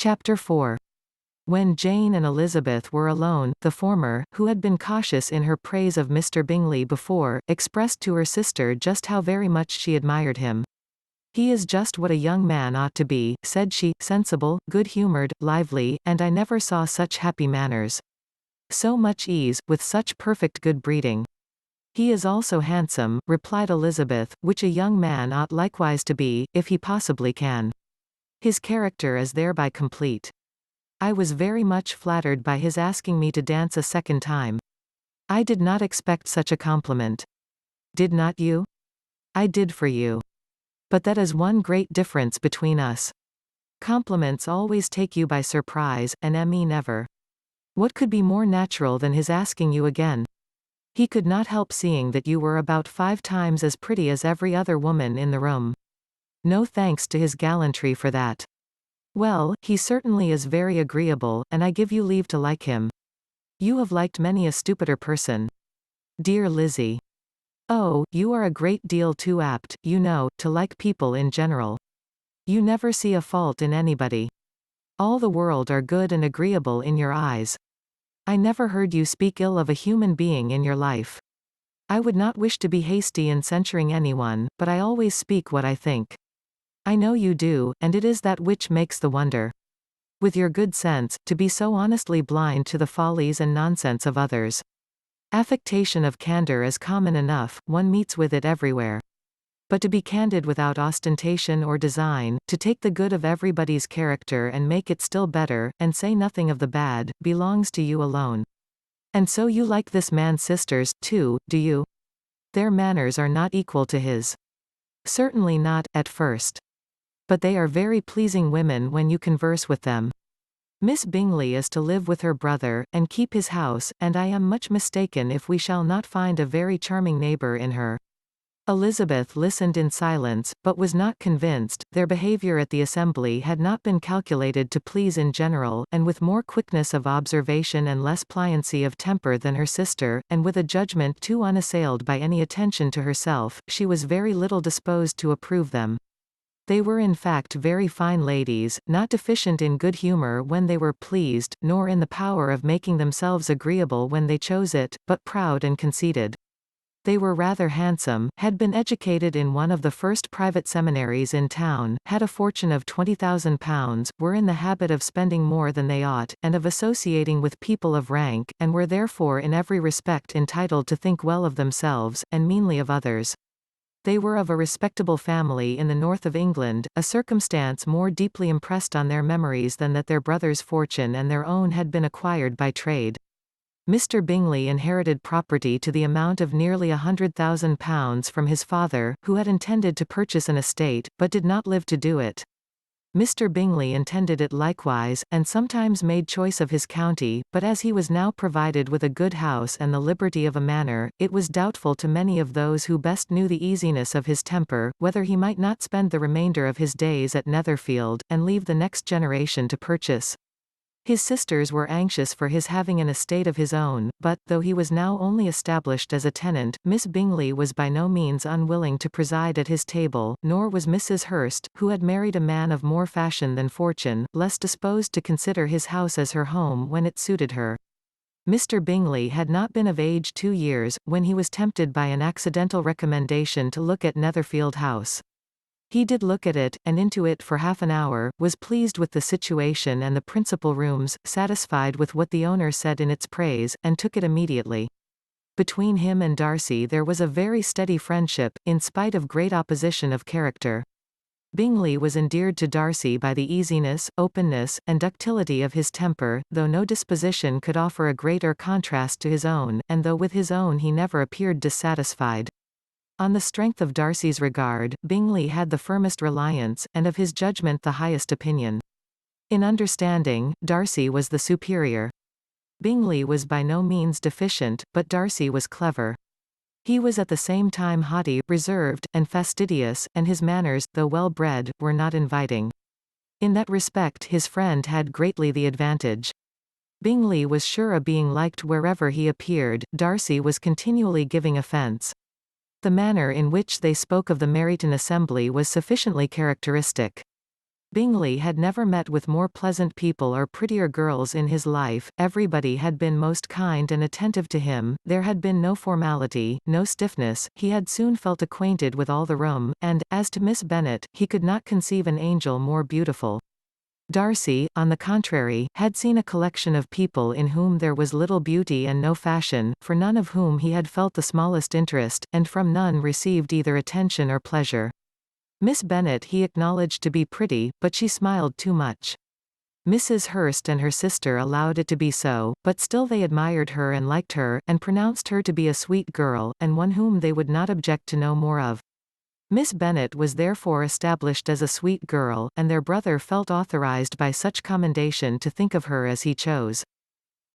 Chapter 4. When Jane and Elizabeth were alone, the former, who had been cautious in her praise of Mr. Bingley before, expressed to her sister just how very much she admired him. "He is just what a young man ought to be," said she, "sensible, good-humoured, lively, and I never saw such happy manners. So much ease, with such perfect good breeding." "He is also handsome," replied Elizabeth, "which a young man ought likewise to be, if he possibly can. His character is thereby complete. I was very much flattered by his asking me to dance a second time. I did not expect such a compliment. Did not you? I did for you. But that is one great difference between us. Compliments always take you by surprise, and me never. What could be more natural than his asking you again? He could not help seeing that you were about 5 times as pretty as every other woman in the room. No thanks to his gallantry for that. Well, he certainly is very agreeable, and I give you leave to like him. You have liked many a stupider person. Dear Lizzie. Oh, you are a great deal too apt, you know, to like people in general. You never see a fault in anybody. All the world are good and agreeable in your eyes. I never heard you speak ill of a human being in your life. I would not wish to be hasty in censuring anyone, but I always speak what I think. I know you do, and it is that which makes the wonder. With your good sense, to be so honestly blind to the follies and nonsense of others. Affectation of candor is common enough, one meets with it everywhere. But to be candid without ostentation or design, to take the good of everybody's character and make it still better, and say nothing of the bad, belongs to you alone. And so you like this man's sisters, too, do you? Their manners are not equal to his. Certainly not, at first. But they are very pleasing women when you converse with them. Miss Bingley is to live with her brother, and keep his house, and I am much mistaken if we shall not find a very charming neighbour in her." Elizabeth listened in silence, but was not convinced. Their behaviour at the assembly had not been calculated to please in general, and with more quickness of observation and less pliancy of temper than her sister, and with a judgment too unassailed by any attention to herself, she was very little disposed to approve them. They were in fact very fine ladies, not deficient in good humour when they were pleased, nor in the power of making themselves agreeable when they chose it, but proud and conceited. They were rather handsome, had been educated in one of the first private seminaries in town, had a fortune of £20,000, were in the habit of spending more than they ought, and of associating with people of rank, and were therefore in every respect entitled to think well of themselves, and meanly of others. They were of a respectable family in the north of England, a circumstance more deeply impressed on their memories than that their brother's fortune and their own had been acquired by trade. Mr. Bingley inherited property to the amount of nearly £100,000 from his father, who had intended to purchase an estate, but did not live to do it. Mr. Bingley intended it likewise, and sometimes made choice of his county, but as he was now provided with a good house and the liberty of a manor, it was doubtful to many of those who best knew the easiness of his temper, whether he might not spend the remainder of his days at Netherfield, and leave the next generation to purchase. His sisters were anxious for his having an estate of his own, but, though he was now only established as a tenant, Miss Bingley was by no means unwilling to preside at his table, nor was Mrs. Hurst, who had married a man of more fashion than fortune, less disposed to consider his house as her home when it suited her. Mr. Bingley had not been of age 2 years, when he was tempted by an accidental recommendation to look at Netherfield House. He did look at it, and into it for half an hour, was pleased with the situation and the principal rooms, satisfied with what the owner said in its praise, and took it immediately. Between him and Darcy there was a very steady friendship, in spite of great opposition of character. Bingley was endeared to Darcy by the easiness, openness, and ductility of his temper, though no disposition could offer a greater contrast to his own, and though with his own he never appeared dissatisfied. On the strength of Darcy's regard, Bingley had the firmest reliance, and of his judgment the highest opinion. In understanding, Darcy was the superior. Bingley was by no means deficient, but Darcy was clever. He was at the same time haughty, reserved, and fastidious, and his manners, though well bred, were not inviting. In that respect his friend had greatly the advantage. Bingley was sure of being liked wherever he appeared, Darcy was continually giving offence. The manner in which they spoke of the Meryton assembly was sufficiently characteristic. Bingley had never met with more pleasant people or prettier girls in his life, everybody had been most kind and attentive to him, there had been no formality, no stiffness, he had soon felt acquainted with all the room, and, as to Miss Bennet, he could not conceive an angel more beautiful. Darcy, on the contrary, had seen a collection of people in whom there was little beauty and no fashion, for none of whom he had felt the smallest interest, and from none received either attention or pleasure. Miss Bennet he acknowledged to be pretty, but she smiled too much. Mrs. Hurst and her sister allowed it to be so, but still they admired her and liked her, and pronounced her to be a sweet girl, and one whom they would not object to know more of. Miss Bennet was therefore established as a sweet girl, and their brother felt authorized by such commendation to think of her as he chose.